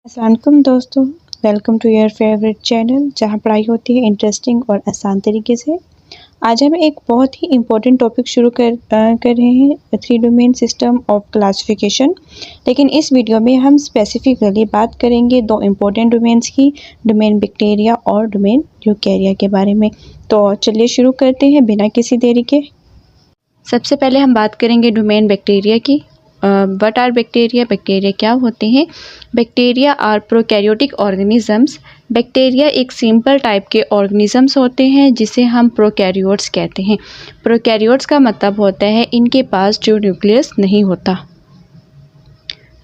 अस्सलामुअलैकुम दोस्तों, welcome to your favourite channel जहां पढ़ाई होती है इंटरेस्टिंग और आसान तरीके से। आज हम एक बहुत ही इम्पोर्टेंट टॉपिक शुरू कर रहे हैं, three domain system of classification. लेकिन इस वीडियो में हम स्पेसिफिकली बात करेंगे दो इम्पोर्टेंट डोमेन्स की, डोमेन बैक्टीरिया और डोमेन यूकैरिया के बारे में। तो चलिए शुरू करते हैं बिना किसी देरी के। सबसे पहले हम बात करेंगे डोमेन बैक्टीरिया की। What are bacteria? बैक्टीरिया क्या होते हैं? Bacteria are prokaryotic organisms. Bacteria एक सिंपल टाइप के ऑर्गेनिजम्स होते हैं जिसे हम प्रोकैरियोट्स कहते हैं। प्रोकैरियोट्स का मतलब होता है इनके पास जो न्यूक्लियस नहीं होता।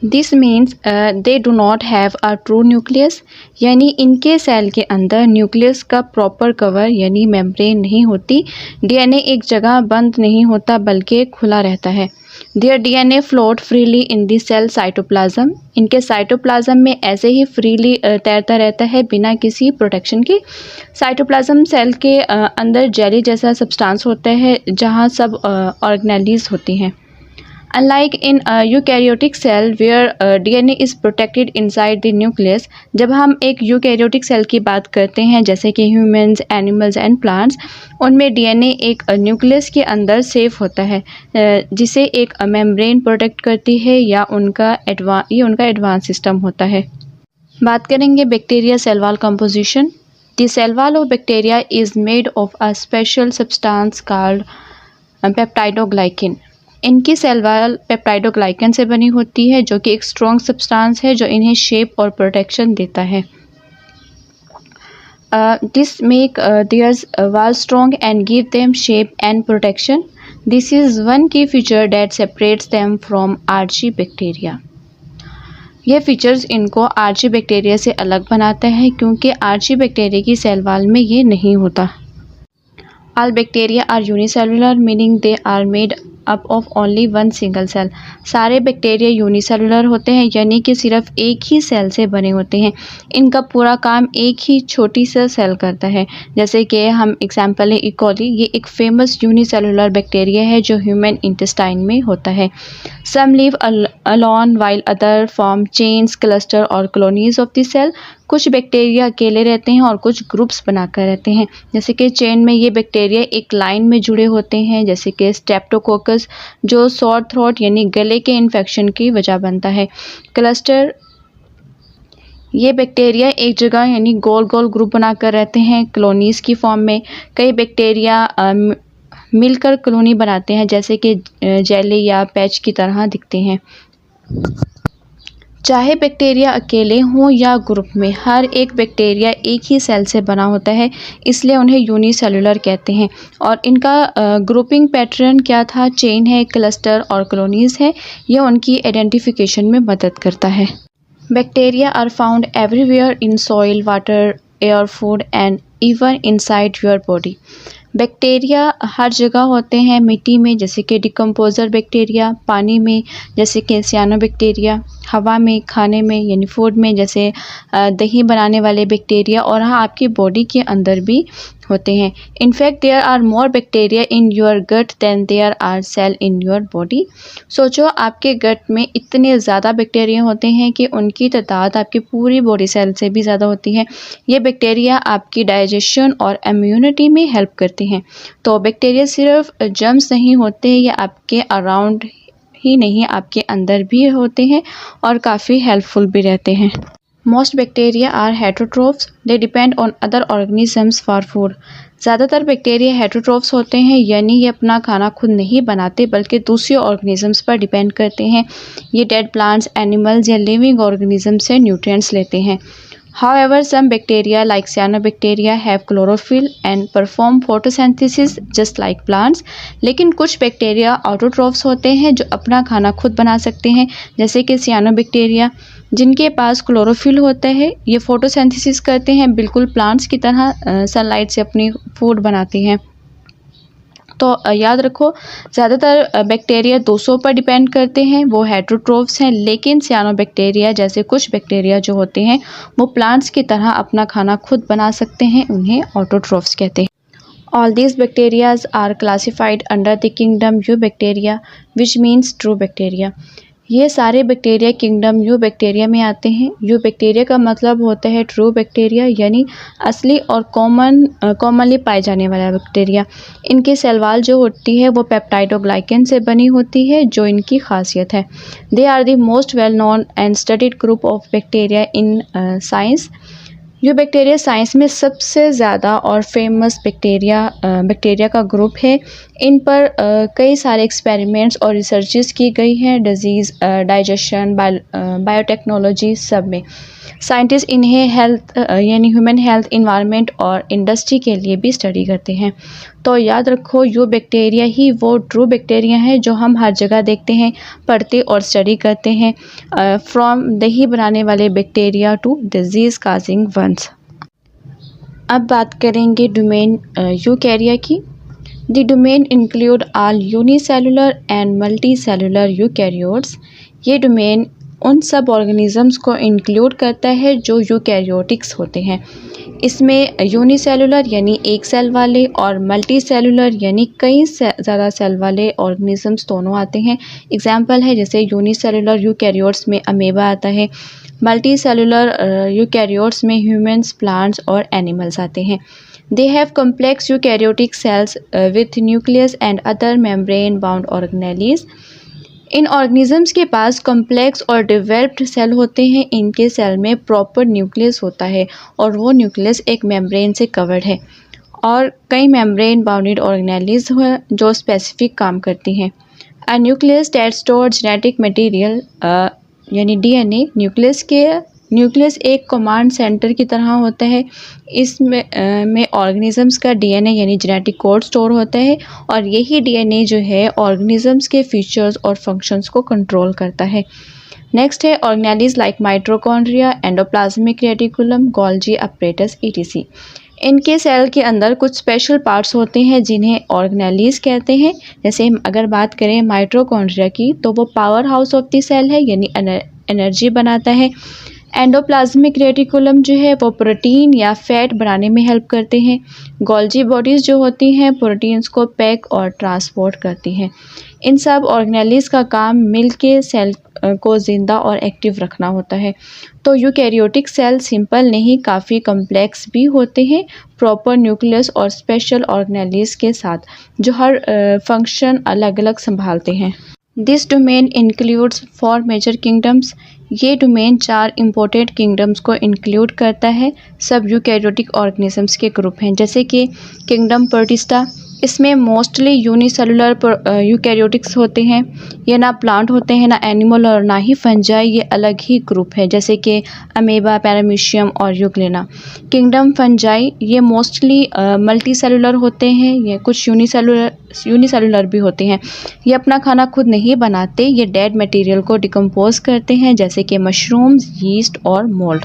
This means they do not have a true nucleus, यानी इनके सेल के अंदर न्यूक्लियस का प्रॉपर कवर यानी मेम्ब्रेन नहीं होती। डीएनए एक जगह बंद नहीं होता बल्कि खुला रहता है। Their DNA float freely in the cell cytoplasm. इनके साइटोप्लाज्म में ऐसे ही फ्रीली तैरता रहता है बिना किसी प्रोटेक्शन के। साइटोप्लाज्म सेल के अंदर जेली जैसा सब्सटेंस होता है जहाँ सब ऑर्गेनेलीज होती हैं। Unlike in a eukaryotic cell where DNA is protected inside the nucleus, जब हम एक यूकैरियोटिक सेल की बात करते हैं जैसे कि ह्यूमंस, एनिमल्स एंड प्लांट्स, उनमें डीएनए एक न्यूक्लियस के अंदर सेफ होता है जिसे एक मेम्ब्रेन प्रोटेक्ट करती है या उनका एडवांस सिस्टम होता है। बात करेंगे bacteria cell wall composition. The cell wall of bacteria is made of a special substance called peptidoglycan. इनकी सेल वॉल पेप्टाइडोग्लाइकन से बनी होती है जो कि एक स्ट्रॉन्ग सब्सटेंस है जो इन्हें शेप और प्रोटेक्शन देता है। This make their wall strong and give them shape and protection. This is one key feature that separates them from archaebacteria. यह फीचर्स इनको आर्ची बैक्टीरिया से अलग बनाता है क्योंकि आर्ची बैक्टीरिया की सेल वॉल में ये नहीं होता। All bacteria are unicellular, meaning they are made up of only one single cell. सारे बैक्टीरिया यूनिसेलुलर होते हैं यानी कि सिर्फ एक ही सेल से बने होते हैं। इनका पूरा काम एक ही छोटी सा सेल करता है। जैसे कि हम एग्जांपल है इकोली, ये एक फेमस यूनिसेलुलर बैक्टीरिया है जो ह्यूमन इंटेस्टाइन में होता है। Some live alone while other form chains, cluster और कॉलोनीज ऑफ द सेल। कुछ बैक्टीरिया अकेले रहते हैं और कुछ ग्रुप्स बनाकर रहते हैं। जैसे कि चेन में ये बैक्टीरिया एक लाइन में जुड़े होते हैं, जैसे कि स्ट्रेप्टोकोकस जो सॉर थ्रोट यानी गले के इन्फेक्शन की वजह बनता है। क्लस्टर, ये बैक्टीरिया एक जगह यानी गोल गोल ग्रुप बनाकर रहते हैं कॉलोनीज की फॉर्म में। कई बैक्टीरिया मिलकर कॉलोनी बनाते हैं जैसे कि जेली या पैच की तरह दिखते हैं। चाहे बैक्टीरिया अकेले हों या ग्रुप में, हर एक बैक्टीरिया एक ही सेल से बना होता है, इसलिए उन्हें यूनिसेलुलर कहते हैं। और इनका ग्रुपिंग पैटर्न क्या था? चेन है, क्लस्टर और कॉलोनीज है। यह उनकी आइडेंटिफिकेशन में मदद करता है। Bacteria are found everywhere in soil, water, air, food and even inside your body. Bacteria हर जगह होते हैं, मिट्टी में जैसे कि डिकम्पोजर बैक्टीरिया, पानी में जैसे कि सियानोबैक्टीरिया, हवा में, खाने में यानी फूड में जैसे दही बनाने वाले बैक्टीरिया, और हाँ आपकी बॉडी के अंदर भी होते हैं। In fact there are more bacteria in your gut than there are cell in your body. सोचो आपके गट में इतने ज़्यादा बैक्टीरिया होते हैं कि उनकी तादाद आपकी पूरी बॉडी सेल से भी ज़्यादा होती है। ये बैक्टीरिया आपकी डाइजेशन और इम्यूनिटी में हेल्प करते हैं। तो बैक्टीरिया सिर्फ जर्म्स नहीं होते, ये आपके अराउंड ही नहीं आपके अंदर भी होते हैं और काफ़ी हेल्पफुल भी रहते हैं। Most bacteria are heterotrophs. They depend on other organisms for food. ज़्यादातर बैक्टीरिया हेटरोट्रोफ्स होते हैं यानी ये अपना खाना खुद नहीं बनाते बल्कि दूसरे ऑर्गेनिजम्स पर डिपेंड करते हैं। ये डेड प्लांट्स, एनिमल्स या लिविंग ऑर्गेनिज्म से न्यूट्रिएंट्स लेते हैं। However, some bacteria like cyanobacteria have chlorophyll and perform photosynthesis just like plants. लेकिन कुछ बैक्टीरिया ऑटोट्रोफ्स होते हैं जो अपना खाना खुद बना सकते हैं, जैसे कि सियानोबैक्टीरिया जिनके पास क्लोरोफिल होता है। ये फोटोसिंथेसिस करते हैं बिल्कुल प्लांट्स की तरह, सनलाइट से अपनी फूड बनाते हैं। तो याद रखो, ज़्यादातर बैक्टीरिया 200 पर डिपेंड करते हैं, वो हेटरोट्रोफ्स हैं। लेकिन सियानोबैक्टीरिया जैसे कुछ बैक्टीरिया जो होते हैं वो प्लांट्स की तरह अपना खाना खुद बना सकते हैं, उन्हें ऑटोट्रोफ्स कहते हैं। All these bacteria are classified under the kingdom Eubacteria, which means true bacteria. ये सारे बैक्टीरिया किंगडम यू बैक्टीरिया में आते हैं। यू बैक्टीरिया का मतलब होता है ट्रू बैक्टीरिया, यानी असली और कॉमनली पाए जाने वाला बैक्टीरिया। इनकी सेल वॉल जो होती है वो पेप्टाइडोग्लाइकन से बनी होती है, जो इनकी खासियत है। They are the most well known and studied group of bacteria in science. You bacteria science में सबसे ज़्यादा और फेमस बैक्टीरिया का ग्रुप है। इन पर कई सारे एक्सपेरिमेंट्स और रिसर्चेस की गई हैं, डिजीज़, डाइजेशन, बायोटेक्नोलॉजी सब में। साइंटिस्ट इन्हें हेल्थ यानी ह्यूमन हेल्थ, इन्वायरमेंट और इंडस्ट्री के लिए भी स्टडी करते हैं। तो याद रखो, यू बैक्टीरिया ही वो ट्रू बैक्टीरिया है जो हम हर जगह देखते हैं, पढ़ते और स्टडी करते हैं, फ्रॉम दही बनाने वाले bacteria to disease causing ones. अब बात करेंगे डोमेन यूकैरिया की। The domain include all unicellular and multicellular eukaryotes. ये डोमेन उन सब ऑर्गेनिजम्स को इंक्लूड करता है जो यूकैरियोटिक्स होते हैं। इसमें यूनिसेलुलर यानी एक सेल वाले और मल्टीसेलुलर यानी कई ज़्यादा सेल वाले ऑर्गेनिजम्स दोनों आते हैं। एग्जांपल है जैसे यूनिसेलुलर यूकैरियोट्स में अमीबा आता है, मल्टीसेलुलर यूकैरियोट्स में ह्यूमंस, प्लांट्स और एनिमल्स आते हैं। They have complex eukaryotic cells with nucleus and other membrane bound organelles. In organisms के पास कॉम्प्लेक्स और डेवलप्ड सेल होते हैं। इनके सेल में प्रॉपर न्यूक्लियस होता है और वो न्यूक्लियस एक मेम्ब्रेन से कवर्ड है, और कई मेम्ब्रेन बाउंडेड ऑर्गेनेल्स हैं जो स्पेसिफिक काम करती हैं। A nucleus that store genetic material यानी डीएनए। न्यूक्लियस एक कमांड सेंटर की तरह होता है। इसमें ऑर्गेनिजम्स का डीएनए यानी जेनेटिक कोड स्टोर होता है, और यही डीएनए जो है ऑर्गेनिजम्स के फीचर्स और फंक्शंस को कंट्रोल करता है। नेक्स्ट है organelles like mitochondria, endoplasmic reticulum, Golgi apparatus etc. इनके सेल के अंदर कुछ स्पेशल पार्ट्स होते हैं जिन्हें ऑर्गेनेल्स कहते हैं। जैसे अगर बात करें माइटोकॉन्ड्रिया की, तो वो powerhouse of the cell है, यानी एनर्जी बनाता है। एंडोप्लाज्मिक रेटिकुलम जो है वो प्रोटीन या फैट बनाने में हेल्प करते हैं। गोल्जी बॉडीज़ जो होती हैं प्रोटीन्स को पैक और ट्रांसपोर्ट करती हैं। इन सब ऑर्गेनेल्स का काम मिलके सेल को ज़िंदा और एक्टिव रखना होता है। तो यूकैरियोटिक सेल सिंपल नहीं, काफ़ी कम्प्लेक्स भी होते हैं, प्रॉपर न्यूक्लियस और स्पेशल ऑर्गेनेल्स के साथ, जो हर फंक्शन अलग अलग संभालते हैं। This domain includes 4 major kingdoms. ये डोमेन 4 इम्पोर्टेंट किंगडम्स को इंक्लूड करता है। सब यूकैरियोटिक ऑर्गेनिजम्स के ग्रुप हैं, जैसे कि किंगडम प्रोटिस्टा। इसमें मोस्टली यूनिसेलुलर यूकैरियोटिक्स होते हैं। ये ना प्लांट होते हैं, ना एनिमल और ना ही फंजाई, ये अलग ही ग्रुप है, जैसे कि अमेबा, पैरामीशियम और यूग्लेना। किंगडम फंजाई ये मोस्टली मल्टी सेलुलर होते हैं। ये कुछ यूनिसेलुलर भी होते हैं। ये अपना खाना खुद नहीं बनाते, ये डेड मटेरियल को डिकम्पोज करते हैं, जैसे कि मशरूम्स, यीस्ट और मोल्ड।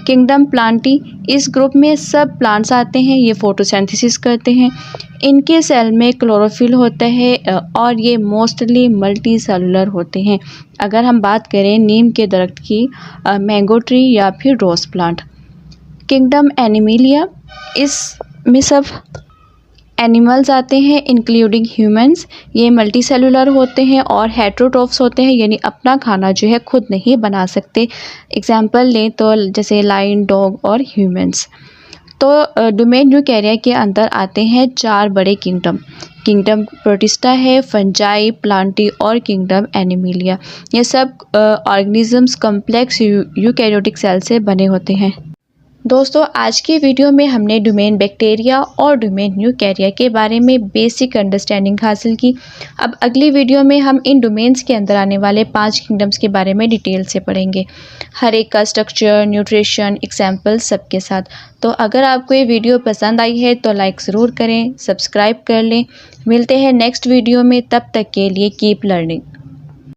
किंगडम प्लांटी, इस ग्रुप में सब प्लांट्स आते हैं। ये फोटोसिंथेसिस करते हैं। इनके सेल में क्लोरोफिल होता है और ये मोस्टली मल्टी सेलुलर होते हैं। अगर हम बात करें नीम के दरख्त की, मैंगो ट्री या फिर रोज प्लांट। किंगडम एनिमलिया, इसमें सब एनिमल्स आते हैं इंक्लूडिंग ह्यूमंस। ये मल्टी सेलुलर होते हैं और हेटेरोट्रोफ्स होते हैं, यानी अपना खाना जो है खुद नहीं बना सकते। एग्जाम्पल लें तो जैसे लायन, डॉग और ह्यूमंस। तो डोमेन यूकैरिया के अंदर आते हैं 4 बड़े किंगडम। किंगडम प्रोटिस्टा है, फंजाई, प्लांटी और किंगडम एनिमलिया। ये सब ऑर्गेनिजम्स कम्प्लेक्स यूकैरियोटिक सेल से बने होते हैं। दोस्तों, आज की वीडियो में हमने डोमेन बैक्टीरिया और डोमेन यूकैरिया के बारे में बेसिक अंडरस्टैंडिंग हासिल की। अब अगली वीडियो में हम इन डोमेन्स के अंदर आने वाले 5 किंगडम्स के बारे में डिटेल से पढ़ेंगे, हर एक का स्ट्रक्चर, न्यूट्रिशन, एग्जाम्पल सबके साथ। तो अगर आपको ये वीडियो पसंद आई है तो लाइक ज़रूर करें, सब्सक्राइब कर लें। मिलते हैं नेक्स्ट वीडियो में, तब तक के लिए कीप लर्निंग।